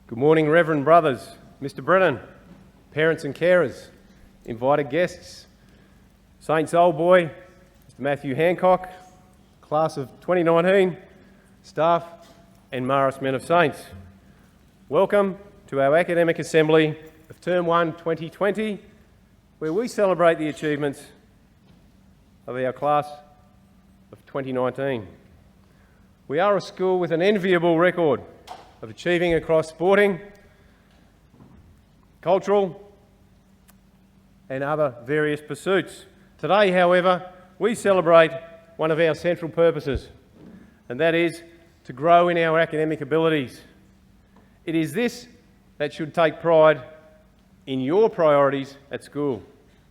Good morning, Reverend Brothers, Mr. Brennan, parents and carers, invited guests, Saints Old Boy, Mr. Matthew Hancock, class of 2019, staff and Maris Men of Saints. Welcome to our Academic Assembly of Term 1 2020, where we celebrate the achievements of our class of 2019. We are a school with an enviable record of achieving across sporting, cultural and other various pursuits. Today, however, we celebrate one of our central purposes, and that is to grow in our academic abilities. It is this that should take pride in your priorities at school.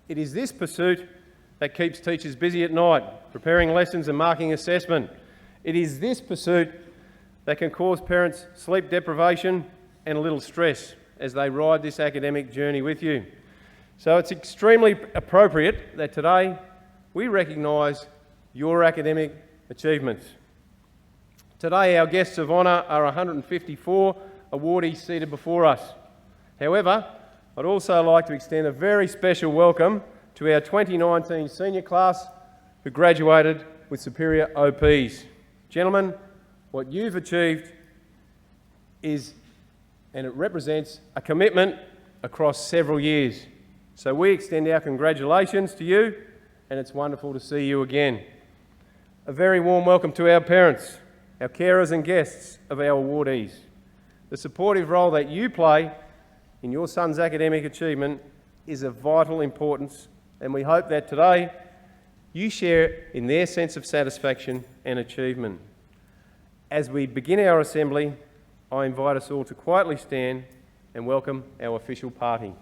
It is this pursuit that keeps teachers busy at night, preparing lessons and marking assessment. It is this pursuit that can cause parents sleep deprivation and a little stress as they ride this academic journey with you. So it's extremely appropriate that today we recognise your academic achievements. Today our guests of honour are 154 awardees seated before us. However, I'd also like to extend a very special welcome to our 2019 senior class who graduated with superior OPs. Gentlemen, what you've achieved is, and it represents, a commitment across several years. So we extend our congratulations to you, and it's wonderful to see you again. A very warm welcome to our parents, our carers and guests of our awardees. The supportive role that you play in your son's academic achievement is of vital importance, and we hope that today you share in their sense of satisfaction and achievement. As we begin our assembly, I invite us all to quietly stand and welcome our official party.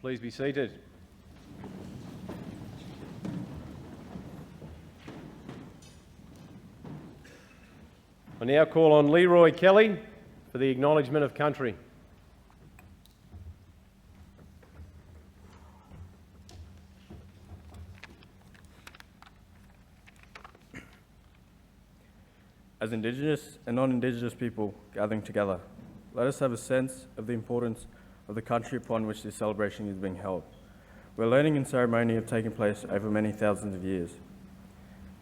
Please be seated. I now call on Leroy Kelly for the acknowledgement of country. As Indigenous and non-Indigenous people gathering together, let us have a sense of the importance of the country upon which this celebration is being held, where learning and ceremony have taken place over many thousands of years.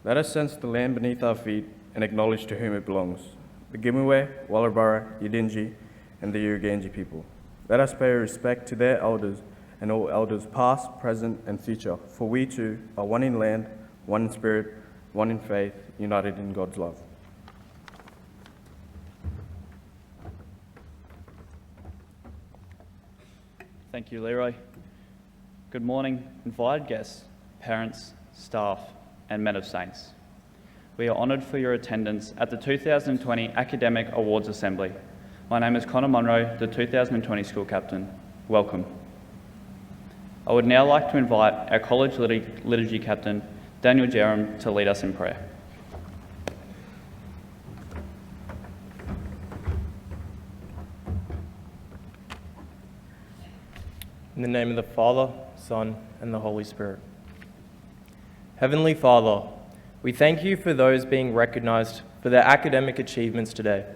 Let us sense the land beneath our feet and acknowledge to whom it belongs, the Gimuwe, Walabara, Yidinji, and the Uruganji people. Let us pay respect to their elders and all elders past, present, and future, for we too are one in land, one in spirit, one in faith, united in God's love. Thank you, Leroy. Good morning, invited guests, parents, staff, and Men of Saints. We are honoured for your attendance at the 2020 Academic Awards Assembly. My name is Connor Monroe, the 2020 School Captain. Welcome. I would now like to invite our College Liturgy Captain, Daniel Jerem, to lead us in prayer. In the name of the Father, Son, and the Holy Spirit. Heavenly Father, we thank you for those being recognised for their academic achievements today.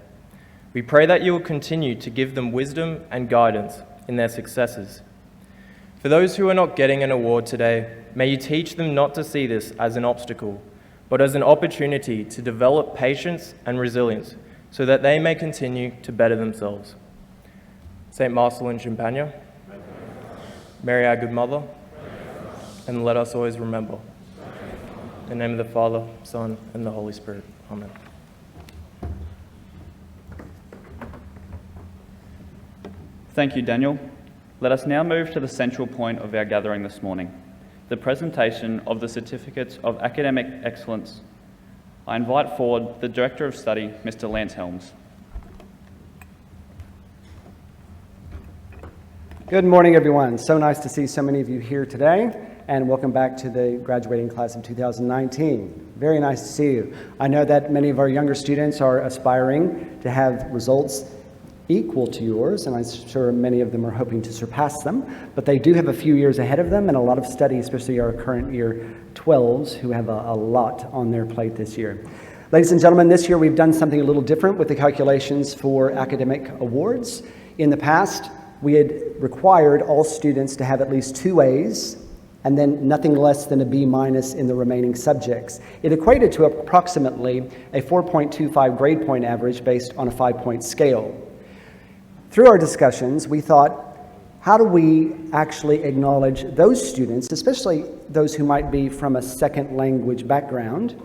We pray that you will continue to give them wisdom and guidance in their successes. For those who are not getting an award today, may you teach them not to see this as an obstacle, but as an opportunity to develop patience and resilience so that they may continue to better themselves. St. Marcel and Champagne, Mary, our good mother, and let us always remember. In the name of the Father, Son, and the Holy Spirit. Amen. Thank you, Daniel. Let us now move to the central point of our gathering this morning, the presentation of the Certificates of Academic Excellence. I invite forward the Director of Study, Mr. Lance Helms. Good morning, everyone. So nice to see so many of you here today, and welcome back to the graduating class of 2019. Very nice to see you. I know that many of our younger students are aspiring to have results equal to yours, and I'm sure many of them are hoping to surpass them, but they do have a few years ahead of them and a lot of study, especially our current year 12s who have a lot on their plate this year. Ladies and gentlemen, this year we've done something a little different with the calculations for academic awards. In the past, we had required all students to have at least 2 A's and then nothing less than a B- in the remaining subjects. It equated to approximately a 4.25 grade point average based on a 5-point scale. Through our discussions, we thought, how do we actually acknowledge those students, especially those who might be from a second language background,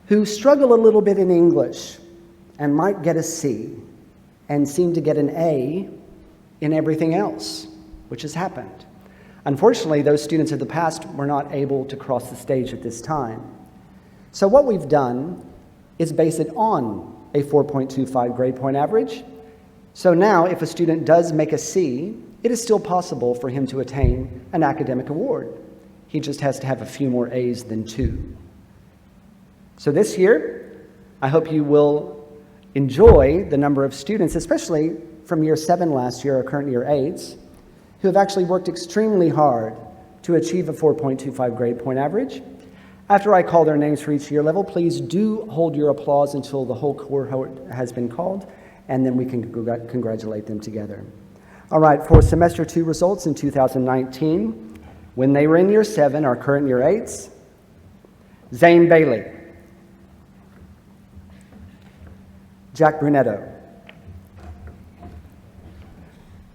who struggle a little bit in English and might get a C and seem to get an A in everything else, which has happened. Unfortunately, those students of the past were not able to cross the stage at this time. So what we've done is base it on a 4.25 grade point average. So now, if a student does make a C, it is still possible for him to attain an academic award. He just has to have a few more A's than 2. So this year, I hope you will enjoy the number of students, especially from year 7 last year, or current year 8s, who have actually worked extremely hard to achieve a 4.25 grade point average. After I call their names for each year level, please do hold your applause until the whole cohort has been called, and then we can congratulate them together. All right, for semester 2 results in 2019, when they were in year 7, our current year 8s, Zane Bailey, Jack Brunetto,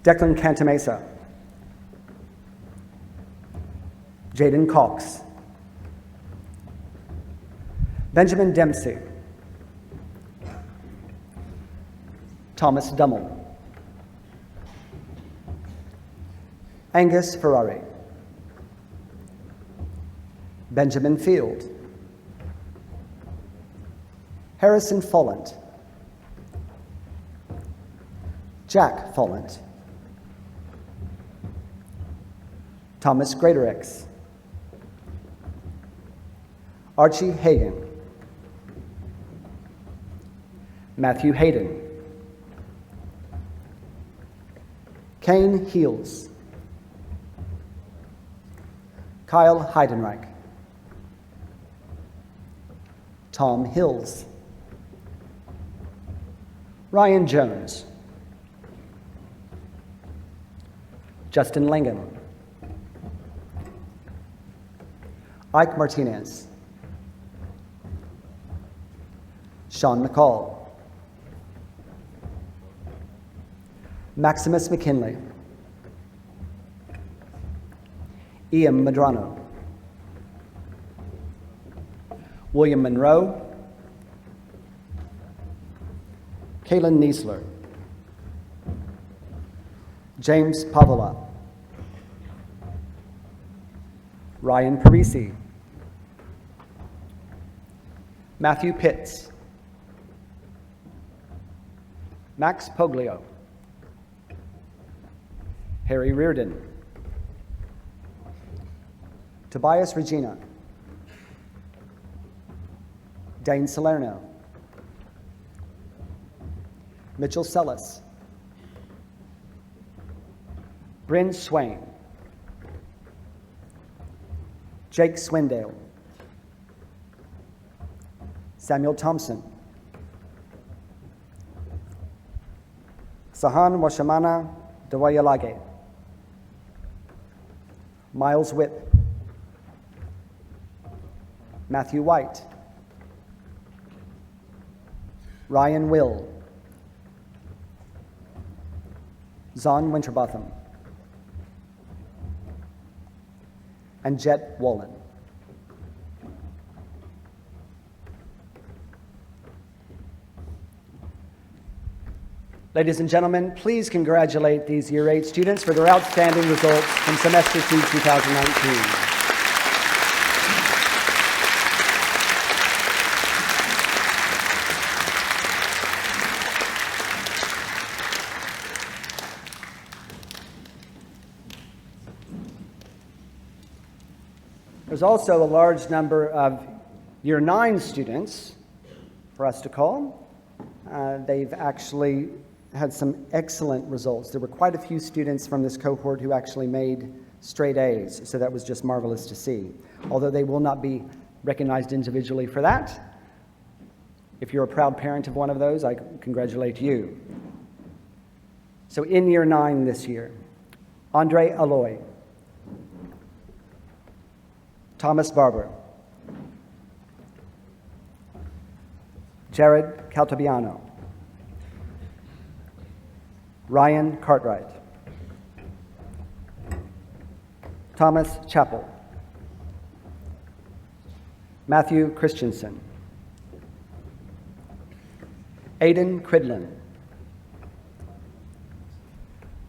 Declan Cantamesa, Jaden Cox, Benjamin Dempsey, Thomas Dummel, Angus Ferrari, Benjamin Field, Harrison Folland, Jack Folland, Thomas Greatorex, Archie Hagan, Matthew Hayden, Kane Heels, Kyle Heidenreich, Tom Hills, Ryan Jones, Justin Langham, Ike Martinez, Sean McCall, Maximus McKinley, Ian Madrano, William Monroe, Kaylin Niesler, James Pavola, Ryan Parisi, Matthew Pitts, Max Poglio, Harry Reardon, Tobias Regina, Dane Salerno, Mitchell Sellis, Bryn Swain, Jake Swindale, Samuel Thompson, Sahan Washamana Dawayalage, Miles Whip, Matthew White, Ryan Will, Zon Winterbotham, and Jet Wallen. Ladies and gentlemen, please congratulate these Year 8 students for their outstanding results from Semester 2 2019. There's also a large number of Year 9 students for us to call. They've actually had some excellent results. There were quite a few students from this cohort who actually made straight A's, so that was just marvelous to see. Although they will not be recognized individually for that, if you're a proud parent of one of those, I congratulate you. So in Year 9 this year, Andre Aloy, Thomas Barber, Jared Caltabiano, Ryan Cartwright, Thomas Chappell, Matthew Christensen, Aidan Cridlin,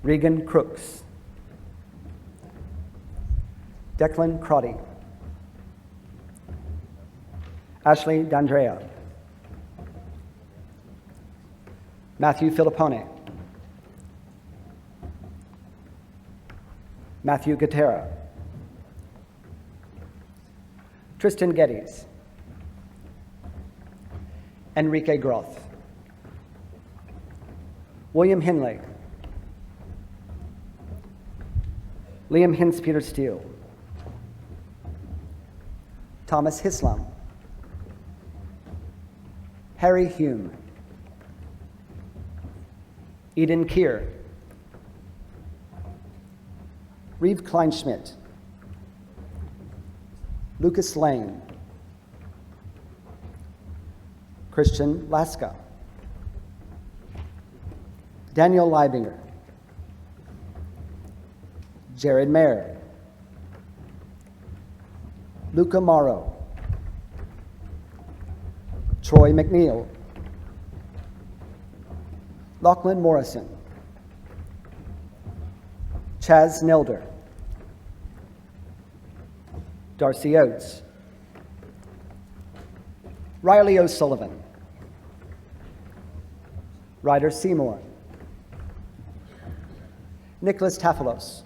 Regan Crooks, Declan Crotty, Ashley D'Andrea, Matthew Filippone, Matthew Gutera, Tristan Geddes, Enrique Groth, William Hinley, Liam Hins-Peter Steele, Thomas Hislam, Harry Hume, Eden Keir, Reeve Kleinschmidt, Lucas Lane, Christian Laska, Daniel Leibinger, Jared Mayer, Luca Morrow, Troy McNeil, Lachlan Morrison, Chaz Nelder, Darcy Oates, Riley O'Sullivan, Ryder Seymour, Nicholas Tafalos,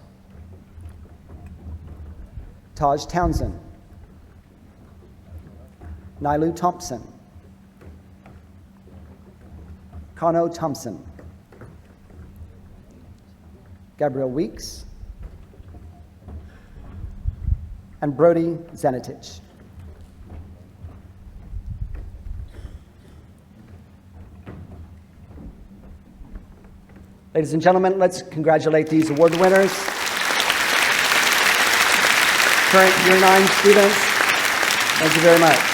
Taj Townsend, Nilu Thompson, Kano Thompson, Gabriel Weeks, and Brody Zanetich. Ladies and gentlemen, let's congratulate these award winners. Current Year 9 students, thank you very much.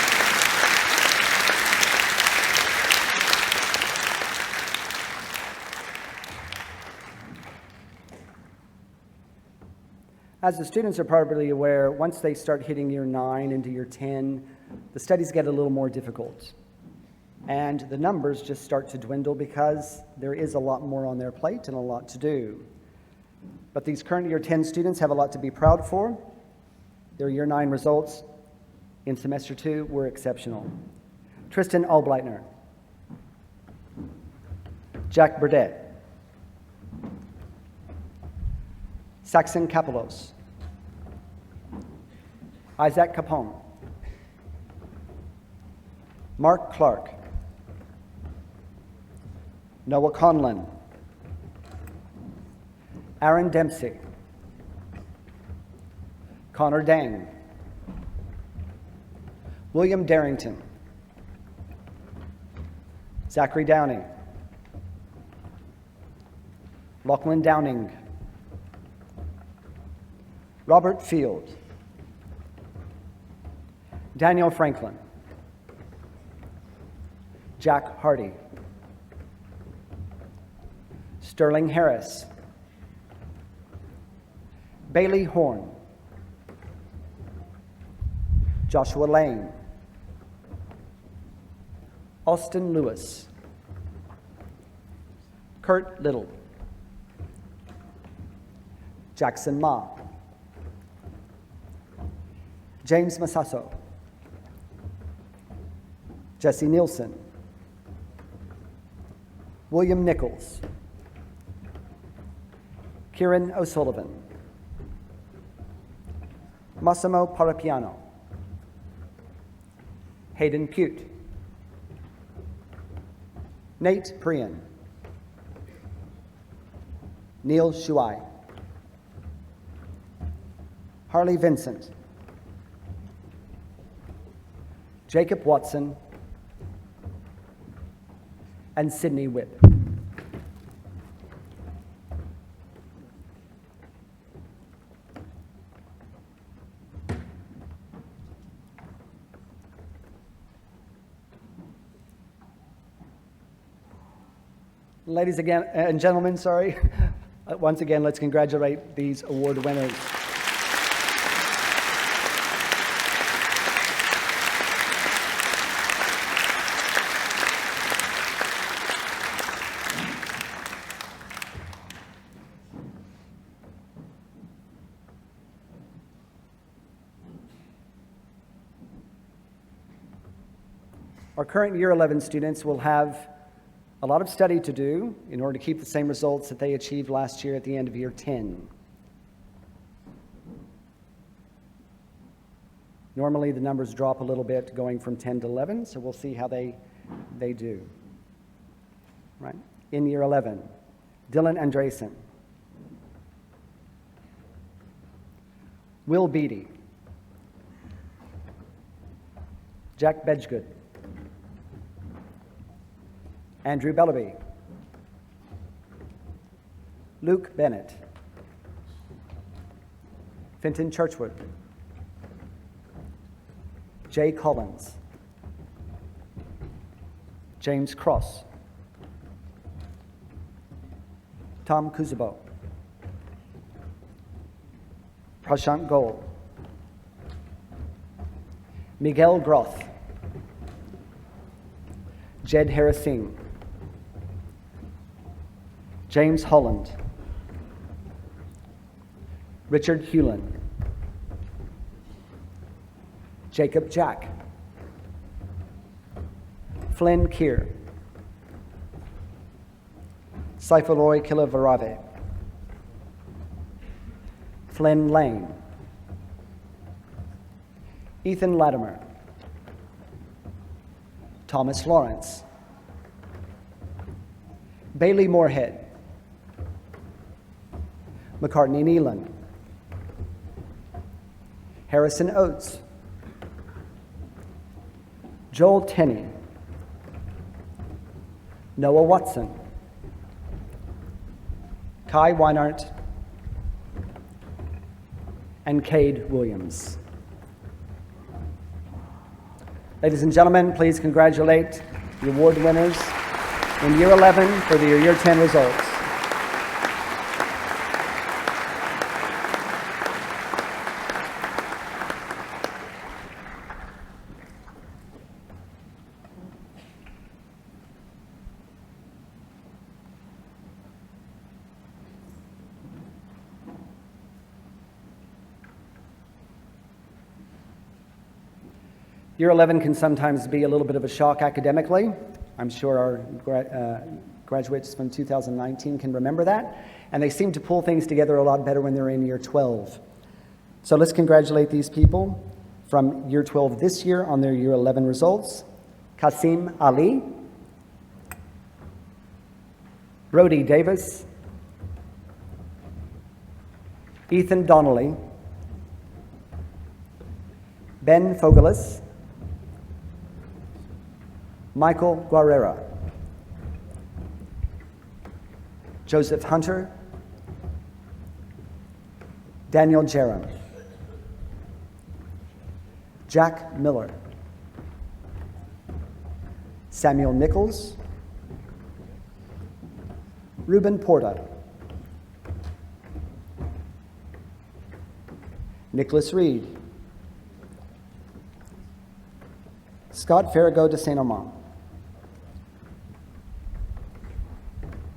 As the students are probably aware, once they start hitting Year 9 into Year 10, the studies get a little more difficult. And the numbers just start to dwindle because there is a lot more on their plate and a lot to do. But these current Year 10 students have a lot to be proud for. Their Year 9 results in Semester 2 were exceptional. Tristan Albleitner, Jack Burdett, Saxon Kapelos, Isaac Capone, Mark Clark, Noah Conlon, Aaron Dempsey, Connor Dang, William Darrington, Zachary Downing, Lachlan Downing, Robert Field, Daniel Franklin, Jack Hardy, Sterling Harris, Bailey Horn, Joshua Lane, Austin Lewis, Kurt Little, Jackson Ma, James Masaso, Jesse Nielsen, William Nichols, Kieran O'Sullivan, Massimo Parapiano, Hayden Pute, Nate Prian, Neil Shuai, Harley Vincent, Jacob Watson, and Sydney Whipp. Ladies and gentlemen, once again, let's congratulate these award winners. Our current Year 11 students will have a lot of study to do in order to keep the same results that they achieved last year at the end of Year 10. Normally, the numbers drop a little bit going from 10 to 11, so we'll see how they do. Right? In Year 11, Dylan Andresen, Will Beatty, Jack Bedgegood, Andrew Bellaby, Luke Bennett, Fenton Churchwood, Jay Collins, James Cross, Tom Kuzubo, Prashant Goel, Miguel Groth, Jed Harris Singh, James Holland, Richard Hewlin, Jacob Jack, Flynn Keir, Saifulloy Kilavarave, Flynn Lane, Ethan Latimer, Thomas Lawrence, Bailey Moorhead, McCartney Neelan, Harrison Oates, Joel Tenney, Noah Watson, Kai Weinart, and Cade Williams. Ladies and gentlemen, please congratulate the award winners in Year 11 for their Year 10 results. Year 11 can sometimes be a little bit of a shock academically. I'm sure our graduates from 2019 can remember that. And they seem to pull things together a lot better when they're in Year 12. So let's congratulate these people from Year 12 this year on their Year 11 results. Kasim Ali, Brody Davis, Ethan Donnelly, Ben Fogelis, Michael Guerrera, Joseph Hunter, Daniel Jerem, Jack Miller, Samuel Nichols, Ruben Porta, Nicholas Reed, Scott Farrago de Saint-Amand,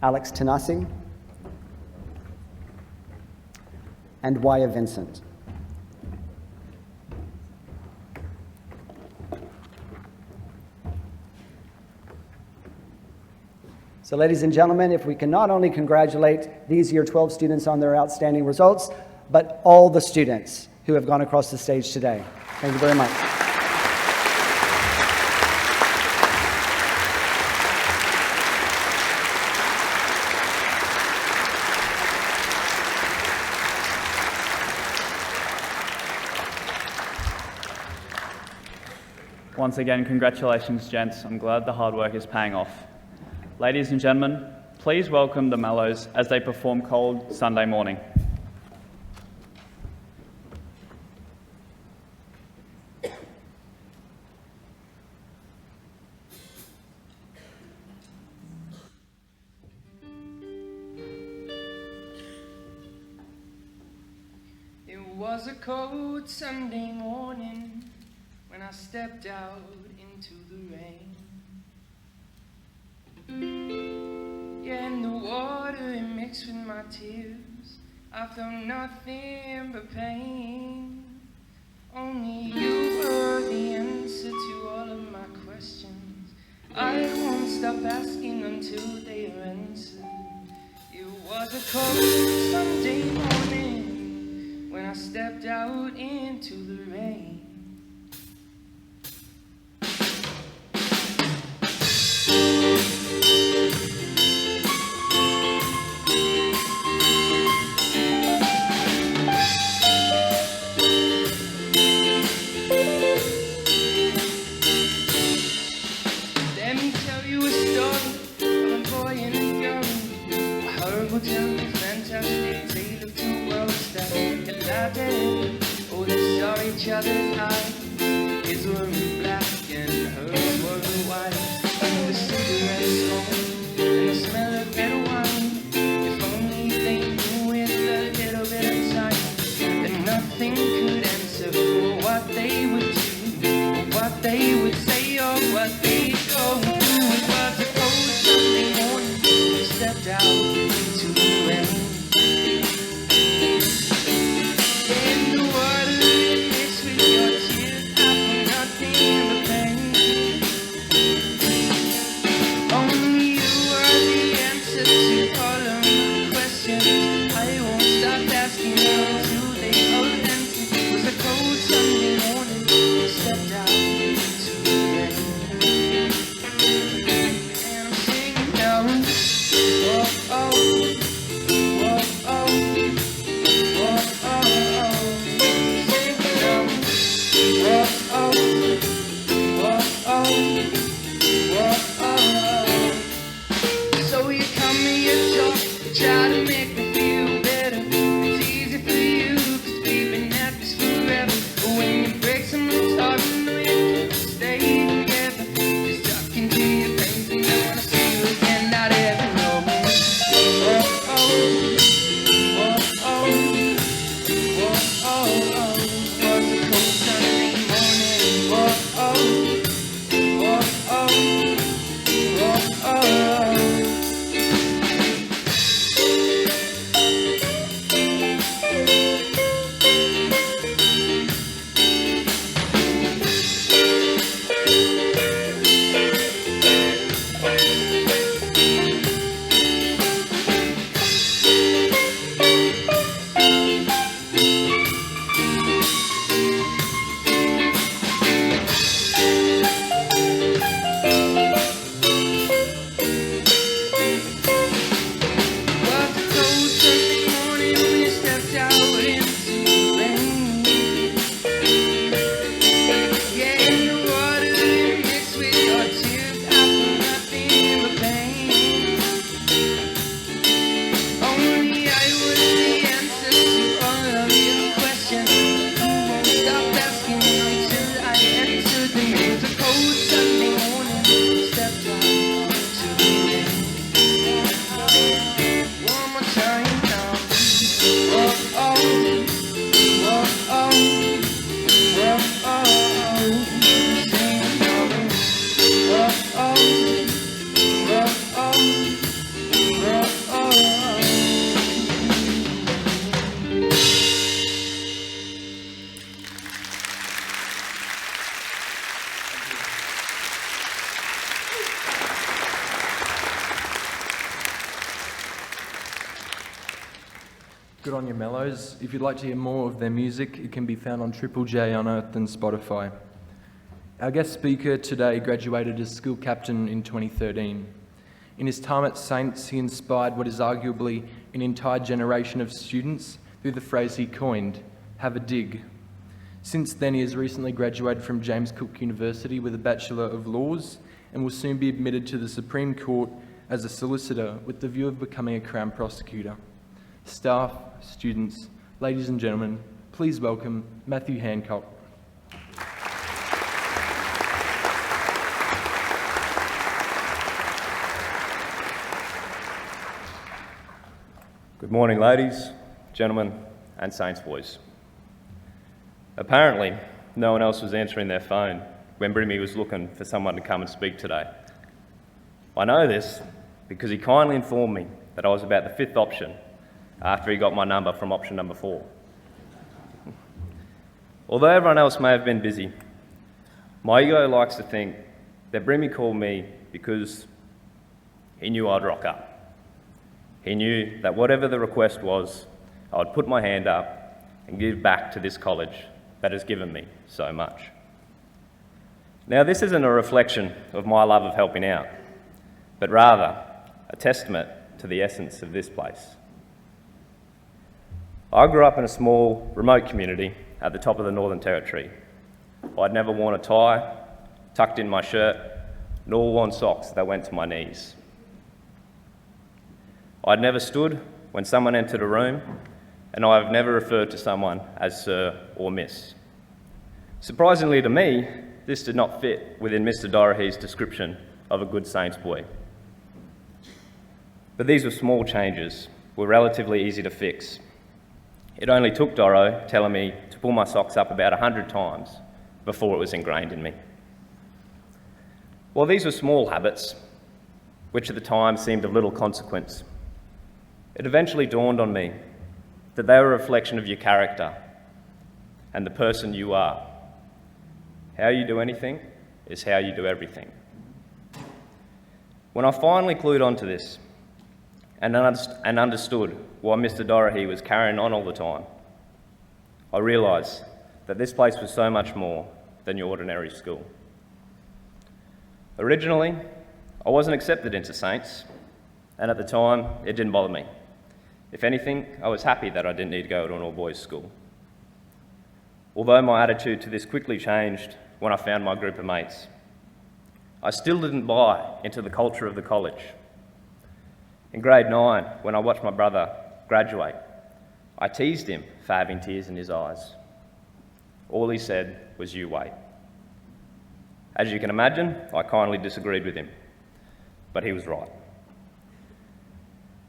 Alex Tanasi, and Waya Vincent. So ladies and gentlemen, if we can not only congratulate these Year 12 students on their outstanding results, but all the students who have gone across the stage today. Thank you very much. Once again, congratulations, gents. I'm glad the hard work is paying off. Ladies and gentlemen, please welcome the Mallows as they perform Cold Sunday Morning. It was a cold Sunday morning when I stepped out into the rain. Yeah, and the water it mixed with my tears. I felt nothing but pain. Only you were the answer to all of my questions. I won't stop asking until they are answered. It was a cold Sunday morning when I stepped out into the rain. Let me tell you a story of a boy and a girl. A horrible, terrible, fantastic tale of two worlds that collided. Oh, they saw each other's eyes. His were black and hers were white. And the cigarette smoke and the smell of red wine. If only they knew with a little bit of time that nothing could answer for what they would do, or what they would say, or what they go do. It was a cold Sunday morning. We stepped out into the rain. In the water it mixed with your tears. I felt nothing but pain. Only you were the answer to all of my questions. I won't stop asking until they all answer. It was a cold Sunday morning. We stepped out into the rain. Good on your mellows. If you'd like to hear more of their music, it can be found on Triple J Unearthed and Spotify. Our guest speaker today graduated as school captain in 2013. In his time at Saints, he inspired what is arguably an entire generation of students through the phrase he coined, "have a dig." Since then, he has recently graduated from James Cook University with a Bachelor of Laws and will soon be admitted to the Supreme Court as a solicitor with the view of becoming a Crown Prosecutor. Staff, students, ladies and gentlemen, please welcome Matthew Hancock. Good morning, ladies, gentlemen, and Saints boys. Apparently, no one else was answering their phone when Brimmy was looking for someone to come and speak today. I know this because he kindly informed me that I was about the fifth option after he got my number from option number 4. Although everyone else may have been busy, my ego likes to think that Brimmy called me because he knew I'd rock up. He knew that whatever the request was, I would put my hand up and give back to this college that has given me so much. Now, this isn't a reflection of my love of helping out, but rather a testament to the essence of this place. I grew up in a small, remote community at the top of the Northern Territory. I'd never worn a tie, tucked in my shirt, nor worn socks that went to my knees. I'd never stood when someone entered a room, and I've never referred to someone as sir or miss. Surprisingly to me, this did not fit within Mr. Dorahy's description of a good Saints boy. But these were small changes, were relatively easy to fix. It only took Doro telling me to pull my socks up about 100 times before it was ingrained in me. While these were small habits, which at the time seemed of little consequence, it eventually dawned on me that they were a reflection of your character and the person you are. How you do anything is how you do everything. When I finally clued onto this and understood why Mr. Dorahy was carrying on all the time, I realised that this place was so much more than your ordinary school. Originally, I wasn't accepted into Saints, and at the time, it didn't bother me. If anything, I was happy that I didn't need to go to an all-boys school. Although my attitude to this quickly changed when I found my group of mates, I still didn't buy into the culture of the college. In grade 9, when I watched my brother graduate, I teased him for having tears in his eyes. All he said was, "You wait." As you can imagine, I kindly disagreed with him, but he was right.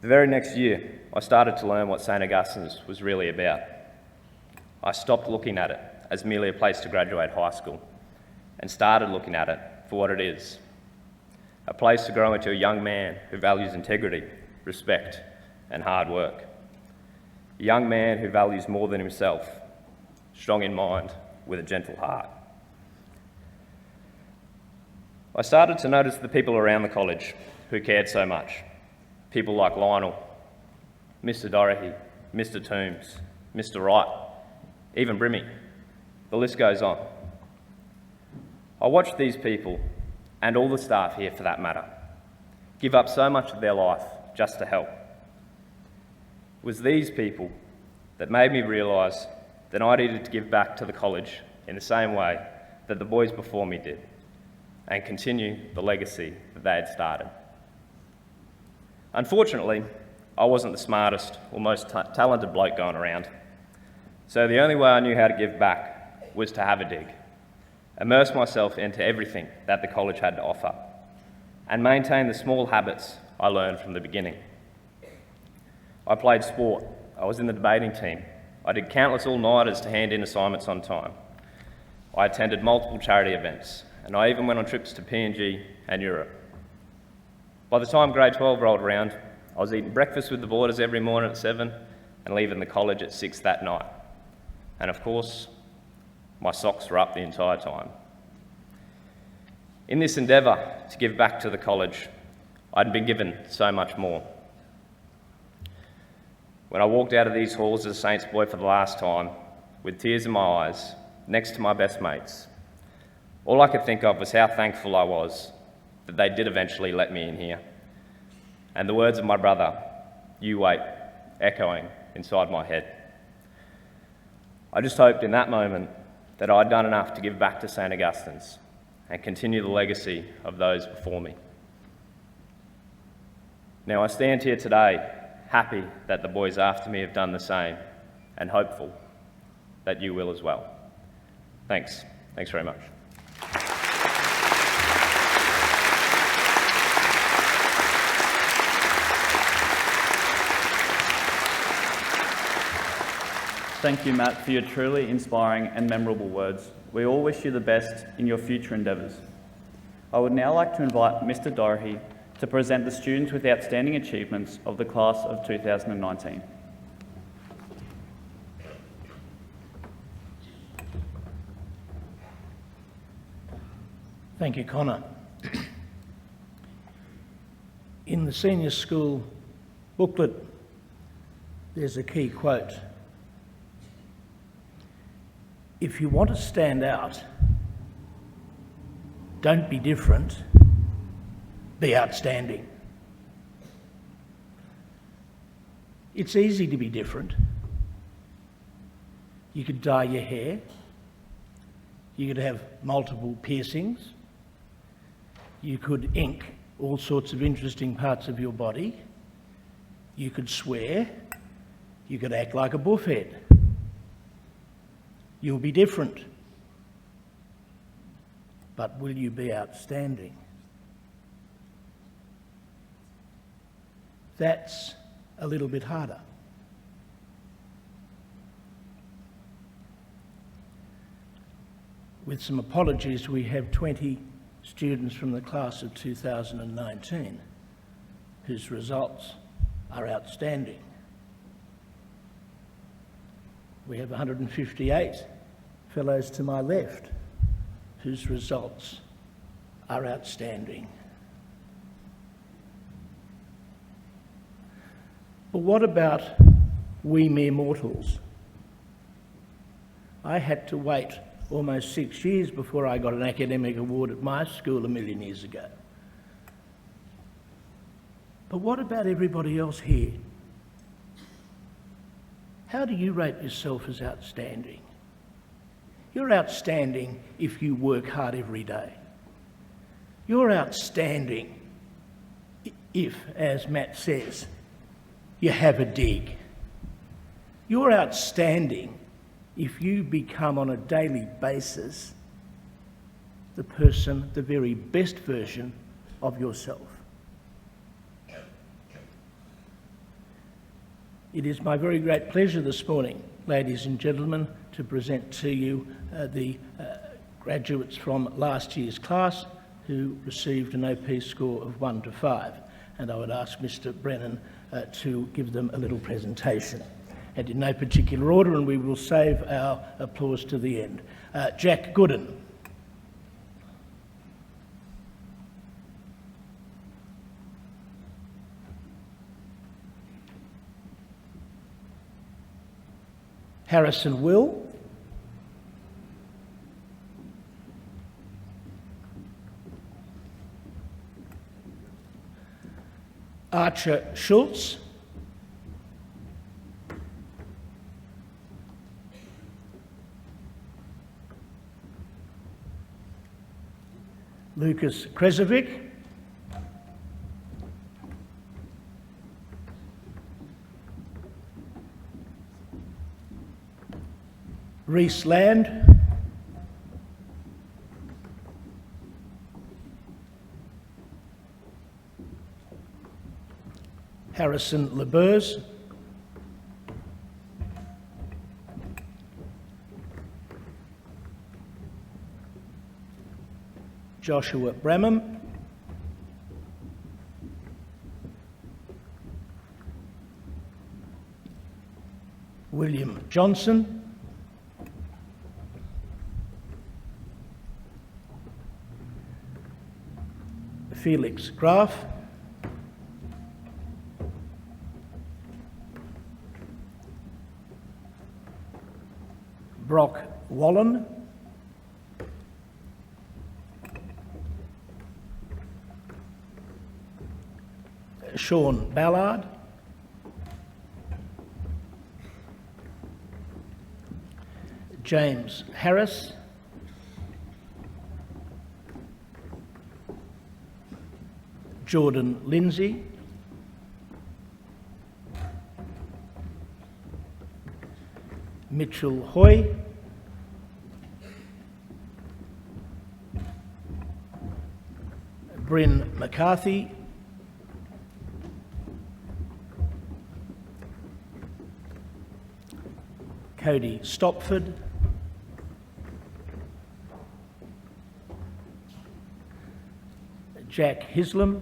The very next year, I started to learn what St. Augustine's was really about. I stopped looking at it as merely a place to graduate high school and started looking at it for what it is: a place to grow into a young man who values integrity, respect, and hard work. A young man who values more than himself, strong in mind with a gentle heart. I started to notice the people around the college who cared so much. People like Lionel, Mr. Dorahy, Mr. Toombs, Mr. Wright, even Brimmy. The list goes on. I watched these people, and all the staff here for that matter, give up so much of their life just to help. It was these people that made me realise that I needed to give back to the college in the same way that the boys before me did, and continue the legacy that they had started. Unfortunately, I wasn't the smartest or most talented bloke going around, so the only way I knew how to give back was to have a dig, immerse myself into everything that the college had to offer, and maintain the small habits I learned from the beginning. I played sport, I was in the debating team, I did countless all-nighters to hand in assignments on time. I attended multiple charity events, and I even went on trips to PNG and Europe. By the time grade 12 rolled around, I was eating breakfast with the boarders every morning at 7 and leaving the college at 6 that night. And of course, my socks were up the entire time. In this endeavour to give back to the college, I'd been given so much more. when I walked out of these halls as a Saints boy for the last time, with tears in my eyes, next to my best mates, all I could think of was how thankful I was that they did eventually let me in here. And the words of my brother, "You wait," echoing inside my head. I just hoped in that moment that I'd done enough to give back to St. Augustine's and continue the legacy of those before me. Now I stand here today, happy that the boys after me have done the same, and hopeful that you will as well. Thanks. Thanks very much. Thank you, Matt, for your truly inspiring and memorable words. We all wish you the best in your future endeavours. I would now like to invite Mr. Doherty to present the students with outstanding achievements of the class of 2019. Thank you, Connor. In the senior school booklet, there's a key quote. If you want to stand out, don't be different, be outstanding. It's easy to be different. You could dye your hair, you could have multiple piercings, you could ink all sorts of interesting parts of your body, you could swear, you could act like a buffhead. You'll be different. But will you be outstanding? That's a little bit harder. With some apologies, we have 20 students from the class of 2019 whose results are outstanding. We have 158 fellows to my left whose results are outstanding. But what about we mere mortals? I had to wait almost 6 years before I got an academic award at my school a million years ago. But what about everybody else here? How do you rate yourself as outstanding? You're outstanding if you work hard every day. You're outstanding if, as Matt says, you have a dig. You're outstanding if you become on a daily basis the person, the very best version of yourself. It is my very great pleasure this morning, ladies and gentlemen, to present to you the graduates from last year's class who received an OP score of 1 to 5. And I would ask Mr. Brennan to give them a little presentation. And in no particular order, and we will save our applause to the end. Jack Gooden. Harrison Will. Archer Schultz. Lucas Kresovic. Reese Land. Harrison LeBurs. Joshua Bramham. William Johnson. Felix Graf. Brock Wallen, Sean Ballard, James Harris, Jordan Lindsay, Mitchell Hoy, Bryn McCarthy, Cody Stopford, Jack Hislam,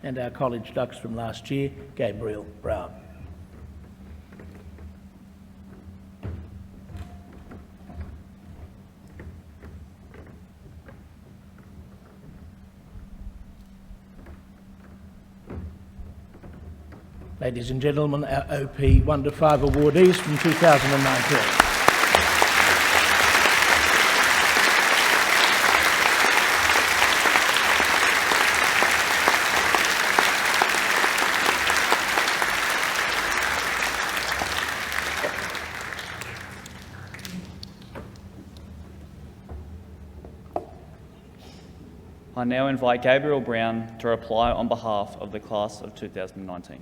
and our college ducks from last year, Gabriel Brown. Ladies and gentlemen, our OP 1 to 5 awardees from 2019. I now invite Gabriel Brown to reply on behalf of the class of 2019.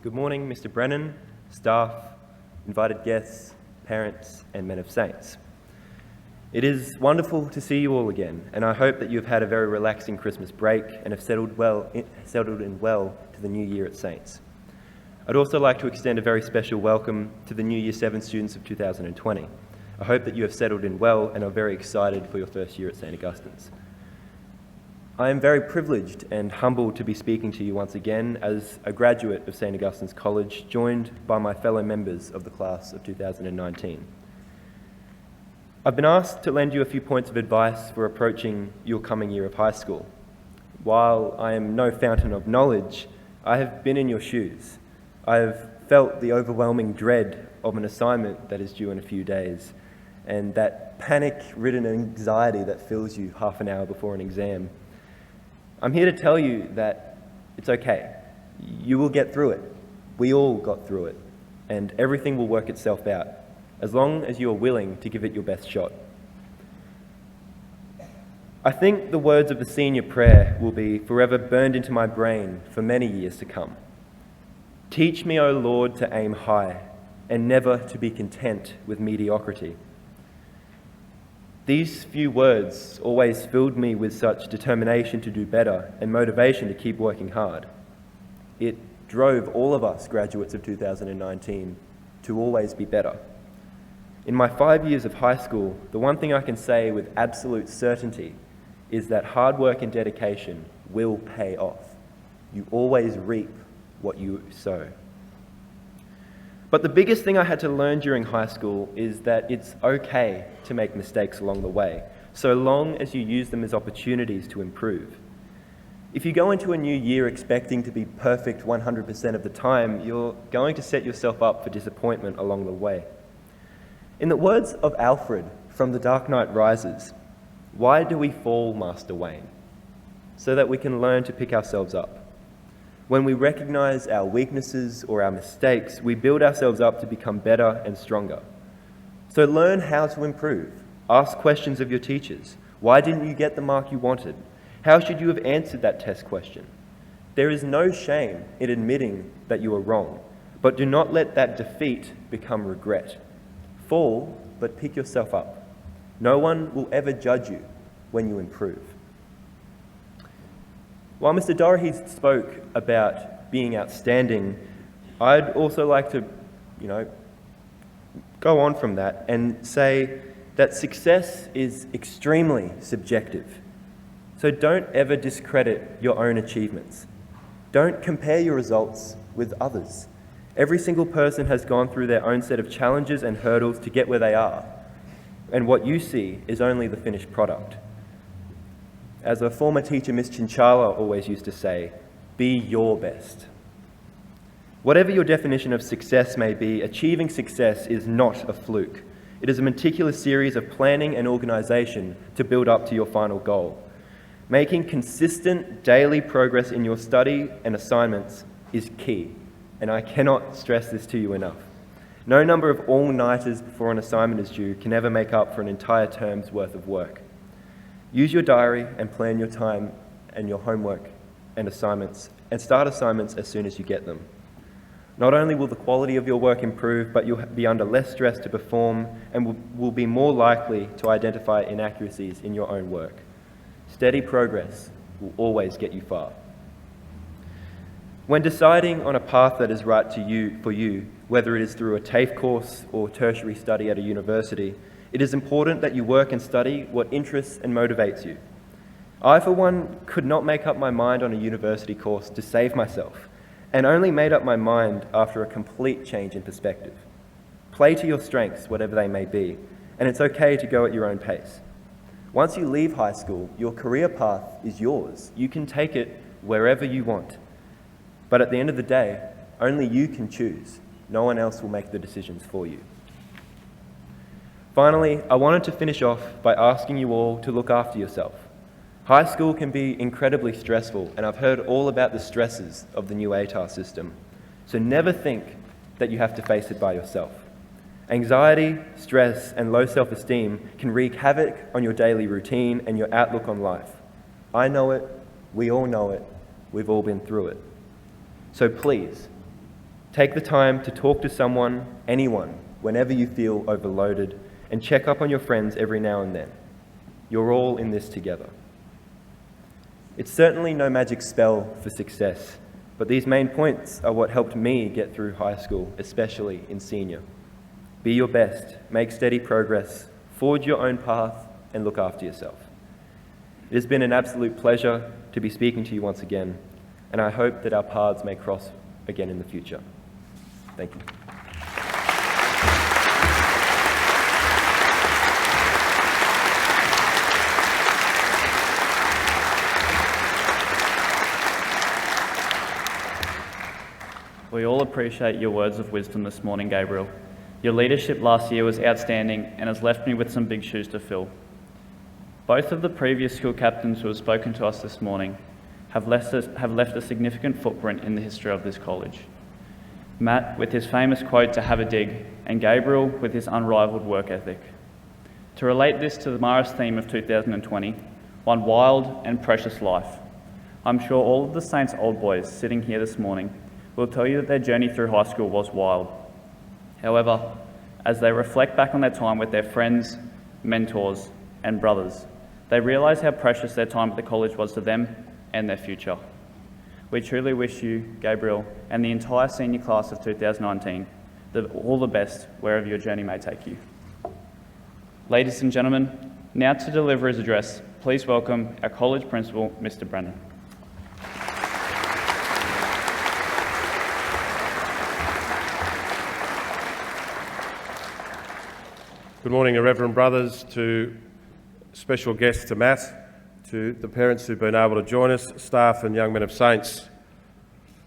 Good morning, Mr. Brennan, staff, invited guests, parents, and men of saints. It is wonderful to see you all again, and I hope that you have had a very relaxing Christmas break and have settled in well to the new year at Saints. I'd also like to extend a very special welcome to the new Year 7 students of 2020. I hope that you have settled in well and are very excited for your first year at St. Augustine's. I am very privileged and humbled to be speaking to you once again as a graduate of St. Augustine's College, joined by my fellow members of the class of 2019. I've been asked to lend you a few points of advice for approaching your coming year of high school. While I am no fountain of knowledge, I have been in your shoes. I have felt the overwhelming dread of an assignment that is due in a few days, and that panic-ridden anxiety that fills you half an hour before an exam. I'm here to tell you that it's okay. You will get through it. We all got through it, and everything will work itself out, as long as you are willing to give it your best shot. I think the words of the senior prayer will be forever burned into my brain for many years to come. Teach me, O Lord, to aim high, and never to be content with mediocrity. These few words always filled me with such determination to do better and motivation to keep working hard. It drove all of us graduates of 2019 to always be better. In my 5 years of high school, the one thing I can say with absolute certainty is that hard work and dedication will pay off. You always reap what you sow. But the biggest thing I had to learn during high school is that it's okay to make mistakes along the way, so long as you use them as opportunities to improve. If you go into a new year expecting to be perfect 100% of the time, you're going to set yourself up for disappointment along the way. In the words of Alfred from The Dark Knight Rises, "Why do we fall, Master Wayne? So that we can learn to pick ourselves up. When we recognize our weaknesses or our mistakes, we build ourselves up to become better and stronger. So learn how to improve. Ask questions of your teachers. Why didn't you get the mark you wanted? How should you have answered that test question? There is no shame in admitting that you are wrong, but do not let that defeat become regret. Fall, but pick yourself up. No one will ever judge you when you improve." While Mr. Doherty spoke about being outstanding, I'd also like to, go on from that and say that success is extremely subjective. So don't ever discredit your own achievements. Don't compare your results with others. Every single person has gone through their own set of challenges and hurdles to get where they are, and what you see is only the finished product. As a former teacher, Miss Chinchala, always used to say, be your best. Whatever your definition of success may be, achieving success is not a fluke. It is a meticulous series of planning and organisation to build up to your final goal. Making consistent daily progress in your study and assignments is key, and I cannot stress this to you enough. No number of all-nighters before an assignment is due can ever make up for an entire term's worth of work. Use your diary and plan your time and your homework and assignments, and start assignments as soon as you get them. Not only will the quality of your work improve, but you'll be under less stress to perform and will be more likely to identify inaccuracies in your own work. Steady progress will always get you far. When deciding on a path that is right for you, whether it is through a TAFE course or tertiary study at a university, it is important that you work and study what interests and motivates you. I, for one, could not make up my mind on a university course to save myself, and only made up my mind after a complete change in perspective. Play to your strengths, whatever they may be, and it's okay to go at your own pace. Once you leave high school, your career path is yours. You can take it wherever you want. But at the end of the day, only you can choose. No one else will make the decisions for you. Finally, I wanted to finish off by asking you all to look after yourself. High school can be incredibly stressful, and I've heard all about the stresses of the new ATAR system. So never think that you have to face it by yourself. Anxiety, stress, and low self-esteem can wreak havoc on your daily routine and your outlook on life. I know it, we all know it, we've all been through it. So please, take the time to talk to someone, anyone, whenever you feel overloaded, and check up on your friends every now and then. You're all in this together. It's certainly no magic spell for success, but these main points are what helped me get through high school, especially in senior. Be your best, make steady progress, forge your own path, and look after yourself. It has been an absolute pleasure to be speaking to you once again, and I hope that our paths may cross again in the future. Thank you. We all appreciate your words of wisdom this morning, Gabriel. Your leadership last year was outstanding and has left me with some big shoes to fill. Both of the previous school captains who have spoken to us this morning have left a significant footprint in the history of this college. Matt with his famous quote to have a dig, and Gabriel with his unrivaled work ethic. To relate this to the Marist theme of 2020, one wild and precious life, I'm sure all of the Saints old boys sitting here this morning will tell you that their journey through high school was wild. However, as they reflect back on their time with their friends, mentors, and brothers, they realise how precious their time at the college was to them and their future. We truly wish you, Gabriel, and the entire senior class of 2019, all the best wherever your journey may take you. Ladies and gentlemen, now to deliver his address, please welcome our college principal, Mr. Brennan. Good morning, Reverend Brothers, to special guests to Matt, to the parents who've been able to join us, staff and young men of Saints.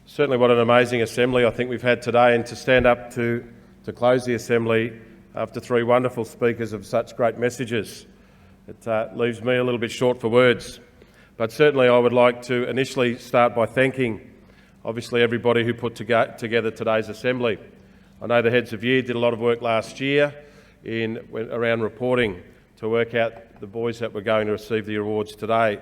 Certainly what an amazing assembly I think we've had today, and to stand up to close the assembly after three wonderful speakers of such great messages. It leaves me a little bit short for words, but certainly I would like to initially start by thanking obviously everybody who put together today's assembly. I know the heads of year did a lot of work last year around reporting to work out the boys that were going to receive the awards today.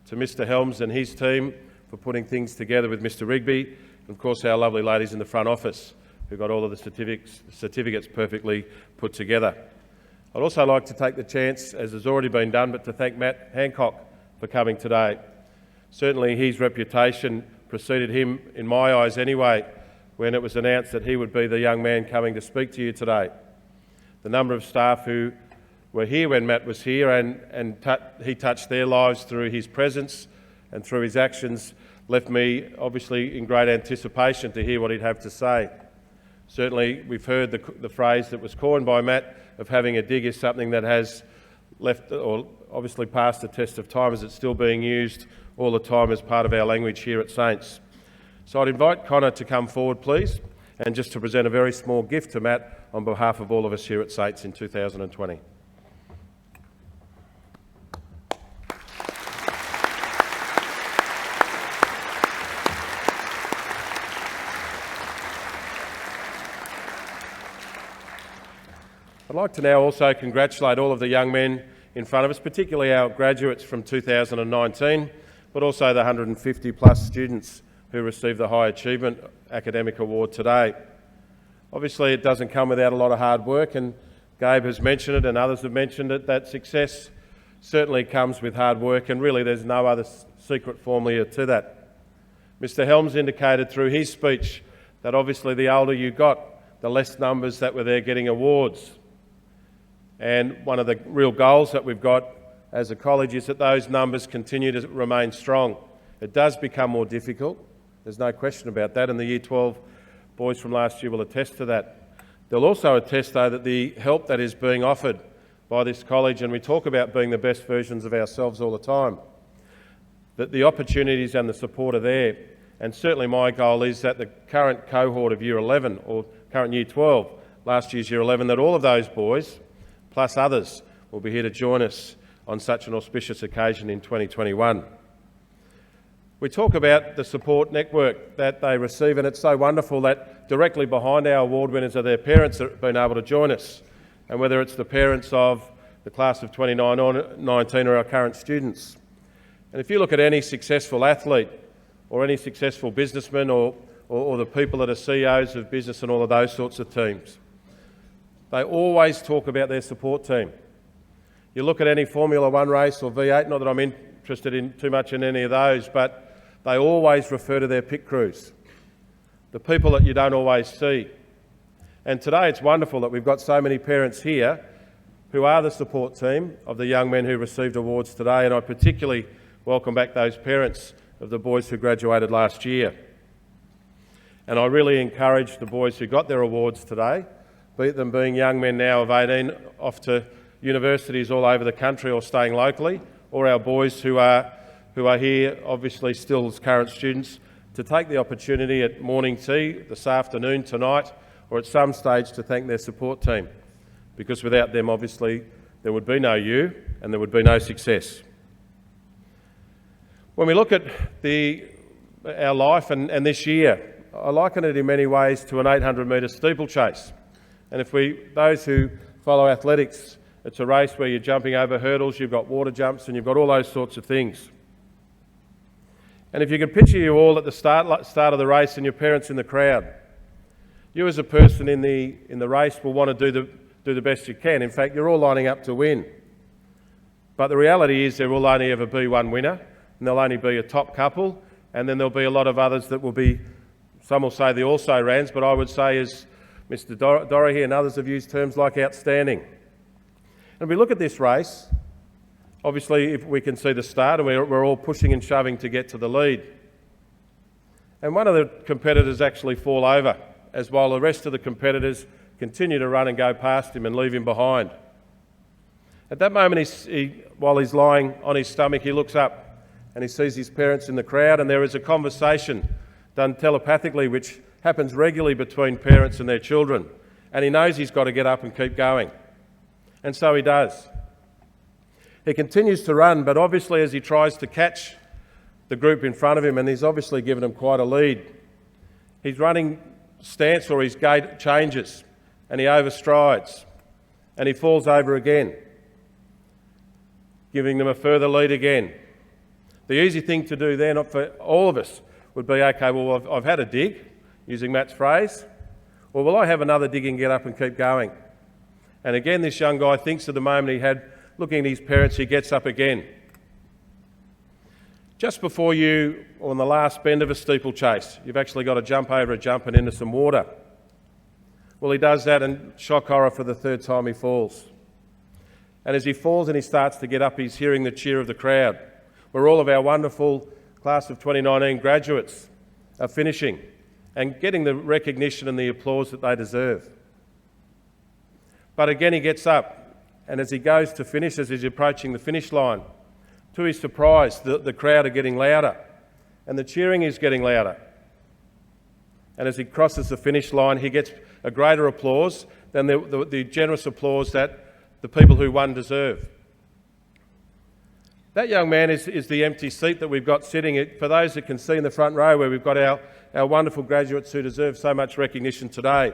To Mr Helms and his team for putting things together with Mr Rigby, and of course our lovely ladies in the front office who got all of the certificates perfectly put together. I'd also like to take the chance, as has already been done, but to thank Matt Hancock for coming today. Certainly his reputation preceded him, in my eyes anyway, when it was announced that he would be the young man coming to speak to you today. The number of staff who were here when Matt was here, and he touched their lives through his presence and through his actions, left me obviously in great anticipation to hear what he'd have to say. Certainly we've heard the phrase that was coined by Matt of having a dig is something that has left or obviously passed the test of time, as it's still being used all the time as part of our language here at Saints. So I'd invite Connor to come forward, please, and just to present a very small gift to Matt on behalf of all of us here at Saints in 2020. I'd like to now also congratulate all of the young men in front of us, particularly our graduates from 2019, but also the 150 plus students who received the High Achievement Academic Award today. Obviously it doesn't come without a lot of hard work, and Gabe has mentioned it and others have mentioned it, that success certainly comes with hard work, and really there's no other secret formula to that. Mr Helms indicated through his speech that obviously the older you got, the less numbers that were there getting awards. And one of the real goals that we've got as a college is that those numbers continue to remain strong. It does become more difficult, there's no question about that, and the Year 12 boys from last year will attest to that. They'll also attest, though, that the help that is being offered by this college, and we talk about being the best versions of ourselves all the time, that the opportunities and the support are there. And certainly my goal is that the current cohort of Year 11, or current Year 12, last year's Year 11, that all of those boys, plus others, will be here to join us on such an auspicious occasion in 2021. We talk about the support network that they receive, and it's so wonderful that directly behind our award winners are their parents that have been able to join us, and whether it's the parents of the class of 2019 or our current students. And if you look at any successful athlete or any successful businessman or the people that are CEOs of business and all of those sorts of teams, they always talk about their support team. You look at any Formula 1 race or V8, not that I'm interested in too much in any of those, but they always refer to their pit crews, the people that you don't always see. And today it's wonderful that we've got so many parents here who are the support team of the young men who received awards today, and I particularly welcome back those parents of the boys who graduated last year. And I really encourage the boys who got their awards today, be it them being young men now of 18 off to universities all over the country or staying locally, or our boys who are here obviously still as current students, to take the opportunity at morning tea this afternoon, tonight, or at some stage to thank their support team, because without them obviously there would be no you and there would be no success. When we look at our life and this year, I liken it in many ways to an 800 metre steeplechase. And those who follow athletics, it's a race where you're jumping over hurdles, you've got water jumps, and you've got all those sorts of things. And if you can picture you all at the start of the race and your parents in the crowd, you as a person in the race will want to do the best you can. In fact, you're all lining up to win. But the reality is there will only ever be one winner, and there'll only be a top couple, and then there'll be a lot of others that will be, some will say the also-rans, but I would say, as Mr Dorothy and others have used terms like outstanding. And if we look at this race, obviously if we can see the start, and we're all pushing and shoving to get to the lead. And one of the competitors actually fall over, as while the rest of the competitors continue to run and go past him and leave him behind. At that moment, while he's lying on his stomach, he looks up and he sees his parents in the crowd, and there is a conversation done telepathically which happens regularly between parents and their children, and he knows he's got to get up and keep going. And so he does. He continues to run, but obviously as he tries to catch the group in front of him, and he's obviously given them quite a lead, his running stance or his gait changes, and he overstrides, and he falls over again, giving them a further lead again. The easy thing to do then for all of us would be, okay, well, I've had a dig, using Matt's phrase, or will I have another dig and get up and keep going? And again, this young guy thinks of the moment he had, looking at his parents, he gets up again. Just before you, on the last bend of a steeplechase, you've actually got to jump over a jump and into some water. Well, he does that, and shock horror, for the third time he falls. And as he falls and he starts to get up, he's hearing the cheer of the crowd, where all of our wonderful class of 2019 graduates are finishing and getting the recognition and the applause that they deserve. But again, he gets up, and as he goes to finish, as he's approaching the finish line, to his surprise, the crowd are getting louder, and the cheering is getting louder. And as he crosses the finish line, he gets a greater applause than the generous applause that the people who won deserve. That young man is the empty seat that we've got sitting, for those that can see in the front row, where we've got our wonderful graduates who deserve so much recognition today.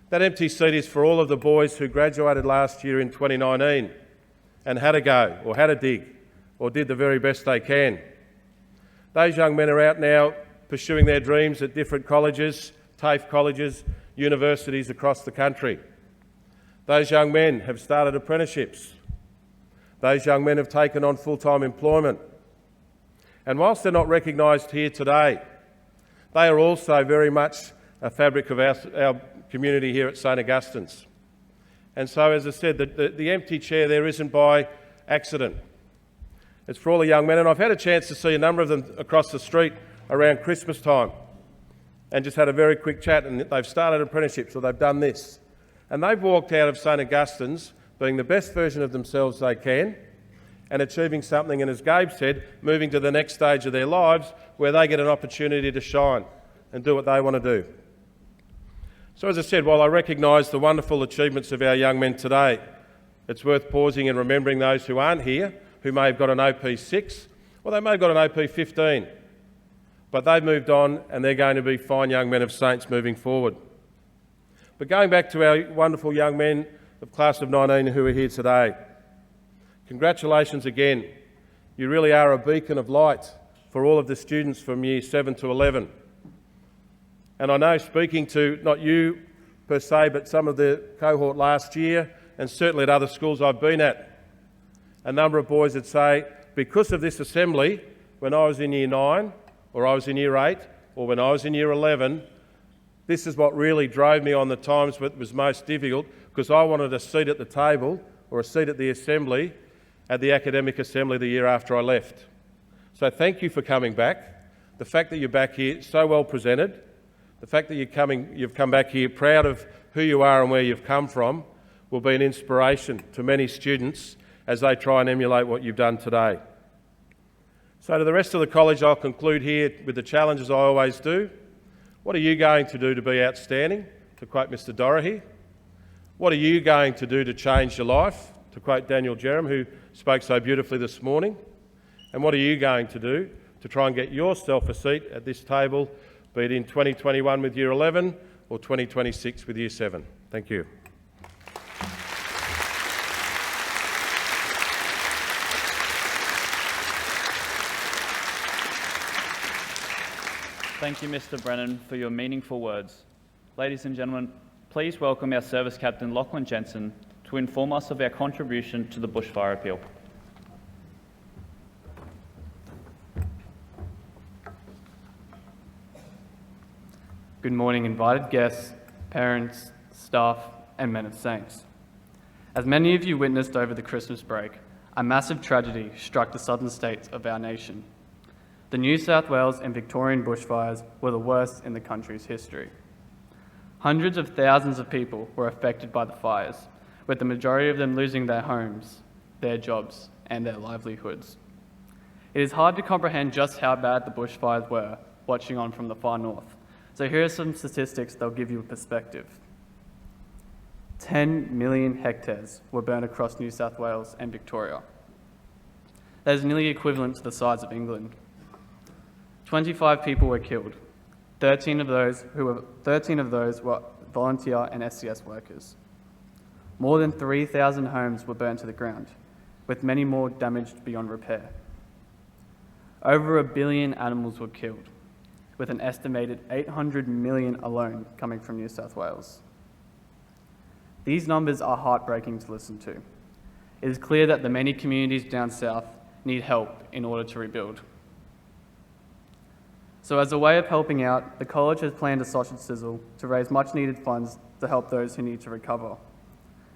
That empty seat is for all of the boys who graduated last year in 2019 and had a go, or had a dig, or did the very best they can. Those young men are out now pursuing their dreams at different colleges, TAFE colleges, universities across the country. Those young men have started apprenticeships. Those young men have taken on full-time employment. And whilst they're not recognised here today, they are also very much a fabric of our community here at St Augustine's. And so, as I said, the empty chair there isn't by accident. It's for all the young men, and I've had a chance to see a number of them across the street around Christmas time and just had a very quick chat, and they've started apprenticeships, or they've done this. And they've walked out of St Augustine's being the best version of themselves they can and achieving something, and as Gabe said, moving to the next stage of their lives where they get an opportunity to shine and do what they want to do. So as I said, while I recognise the wonderful achievements of our young men today, it's worth pausing and remembering those who aren't here, who may have got an OP6, or they may have got an OP15. But they've moved on, and they're going to be fine young men of Saints moving forward. But going back to our wonderful young men of class of 19 who are here today, congratulations again. You really are a beacon of light for all of the students from year 7 to 11. And I know, speaking to not you per se, but some of the cohort last year, and certainly at other schools I've been at, a number of boys would say, because of this assembly, when I was in year 9, or I was in year 8, or when I was in year 11, this is what really drove me on the times when it was most difficult, because I wanted a seat at the table, or a seat at the assembly, at the academic assembly the year after I left. So thank you for coming back. The fact that you're back here so well presented, the fact that you've come back here proud of who you are and where you've come from, will be an inspiration to many students as they try and emulate what you've done today. So to the rest of the college, I'll conclude here with the challenges I always do. What are you going to do to be outstanding, to quote Mr. Doherty? What are you going to do to change your life, to quote Daniel Jerem, who spoke so beautifully this morning? And what are you going to do to try and get yourself a seat at this table, be it in 2021 with Year 11 or 2026 with Year 7? Thank you. Thank you, Mr. Brennan, for your meaningful words. Ladies and gentlemen, please welcome our Service Captain Lachlan Jensen to inform us of our contribution to the bushfire appeal. Good morning, invited guests, parents, staff, and men of Saints. As many of you witnessed over the Christmas break, a massive tragedy struck the southern states of our nation. The New South Wales and Victorian bushfires were the worst in the country's history. Hundreds of thousands of people were affected by the fires, with the majority of them losing their homes, their jobs, and their livelihoods. It is hard to comprehend just how bad the bushfires were watching on from the far north. So here are some statistics that'll give you a perspective. 10 million hectares were burned across New South Wales and Victoria. That is nearly equivalent to the size of England. 25 people were killed. 13 of those were volunteer and SCS workers. More than 3,000 homes were burned to the ground, with many more damaged beyond repair. Over 1 billion animals were killed, with an estimated 800 million alone coming from New South Wales. These numbers are heartbreaking to listen to. It is clear that the many communities down south need help in order to rebuild. So as a way of helping out, the college has planned a sausage sizzle to raise much needed funds to help those who need to recover.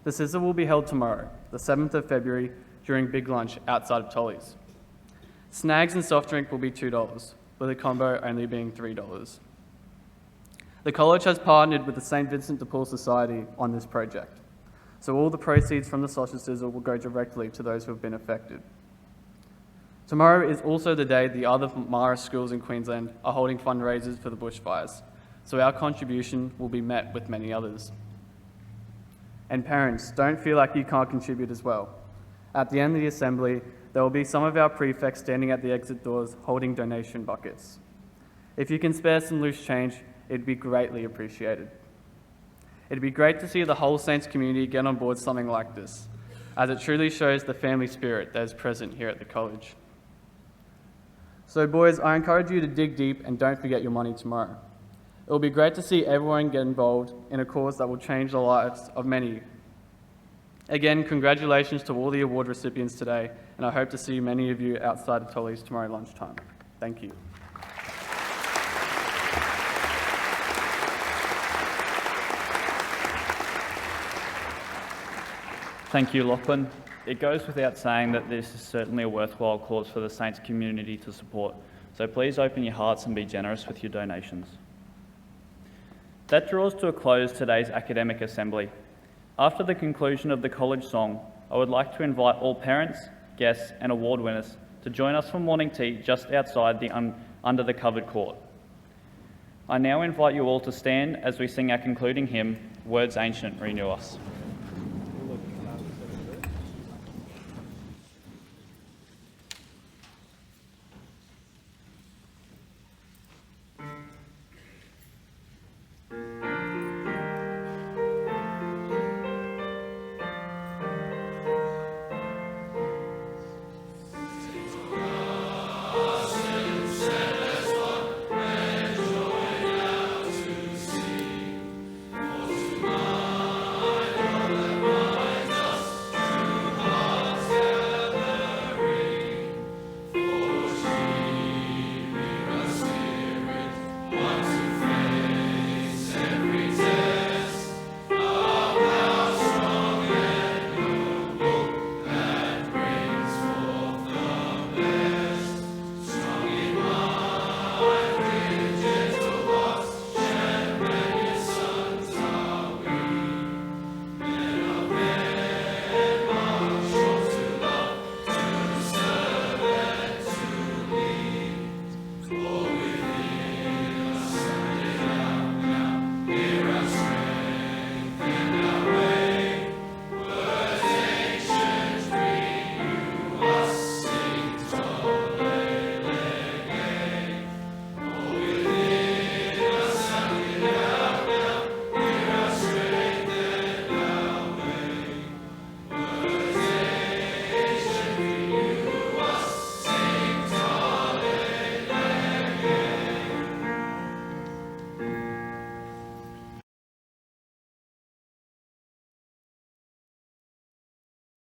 The sizzle will be held tomorrow, the 7th of February, during Big Lunch outside of Tolly's. Snacks and soft drink will be $2, with a combo only being $3. The college has partnered with the St. Vincent de Paul Society on this project, so all the proceeds from the sausage sizzle will go directly to those who have been affected. Tomorrow is also the day the other Mara schools in Queensland are holding fundraisers for the bushfires, so our contribution will be met with many others. And parents, don't feel like you can't contribute as well. At the end of the assembly, there will be some of our prefects standing at the exit doors holding donation buckets. If you can spare some loose change, it'd be greatly appreciated. It'd be great to see the whole Saints community get on board something like this, as it truly shows the family spirit that is present here at the college. So boys, I encourage you to dig deep and don't forget your money tomorrow. It will be great to see everyone get involved in a cause that will change the lives of many. Again, congratulations to all the award recipients today, and I hope to see many of you outside of Tolly's tomorrow lunchtime. Thank you. Thank you, Lachlan. It goes without saying that this is certainly a worthwhile cause for the Saints community to support, so please open your hearts and be generous with your donations. That draws to a close today's academic assembly. After the conclusion of the college song, I would like to invite all parents, guests and award winners to join us for morning tea just outside the under the covered court. I now invite you all to stand as we sing our concluding hymn, Words Ancient Renew Us.